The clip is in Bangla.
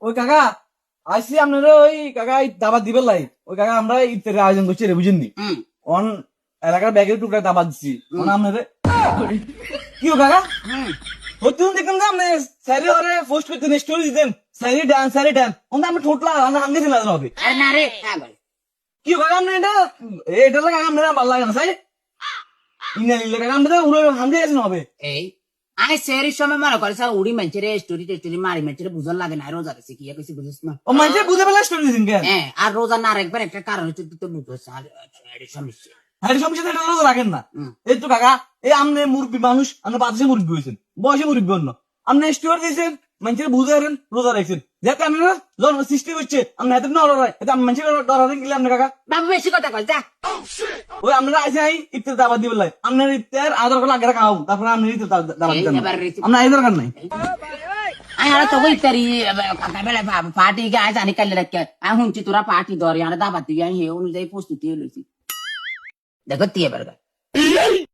ওই কাকা আইসি আপনারা ওই কাকা দাবাত দিবেন লাই ওই কাকা আমরা ইফতারের আয়োজন করছি রে বুঝেন নি অন এলাকার ব্যাগের টুকরা দাবাত দিচ্ছি আপনারা কি ও কাকা হতে দেখলাম যে আপনি স্যারি ওরে পোস্ট করতেন স্টোরি দিতেন স্যারি ডান্স ওটা আমি ঠোঁটলা হাঙ্গে ছিল হবে আরে না রে পাগল। কি কাকা আপনি এটা লাগা আপনারা ভালো লাগে না সাই ইনা লিলে কাকা আমরা উড়ে হাঙ্গে গেছেন হবে এই আমি সেরির সময় মনে করে স্যার উড়ি মানছে রে স্টোরি টেস্টোরি মারি মানছে রে বুঝন লাগে না রোজা গেছে কি কইছি বুঝিস না ও মানুষের বুঝে পেলে স্টোরি দিছেন কেন হ্যাঁ আর রোজা না রাখবার একটা কারণ হচ্ছে তুই তো বুঝছ আর এর সমস্যা হ্যাঁ সমস্যা এটা রোজা রাখেন না এই তো কাকা এই আমনে মুরব্বী মানুষ আমরা বাতাসে মুরব্বী হয়েছেন বয়সে মুরব্বী অন্য আপনি স্টোর দিয়েছেন মানুষের বুঝে হারেন রোজা রাখছেন যাতে আপনারা জন্ম সৃষ্টি করছে আপনি এত না অর্ডার এত মানুষের ডরারেন গেলে আপনি কাকা বাবু বেশি কথা কয় যা ওই আপনারা আইসে আই ইফতার দাবাত দিবেন লাই আপনার ইফতার আধার করে আগে খাও তারপরে আপনি ইফতার দাবাত দিবেন আপনার এই দরকার নাই আমি আর তো কইতারি বেলা পার্টি কে আজ আনি কালে রাখ আমি হুঁচি তোরা পার্টি ধরে আর দাবাত দিবি আমি এই অনুযায়ী প্রস্তুতি লইছি দেখো তিয়ে বারগা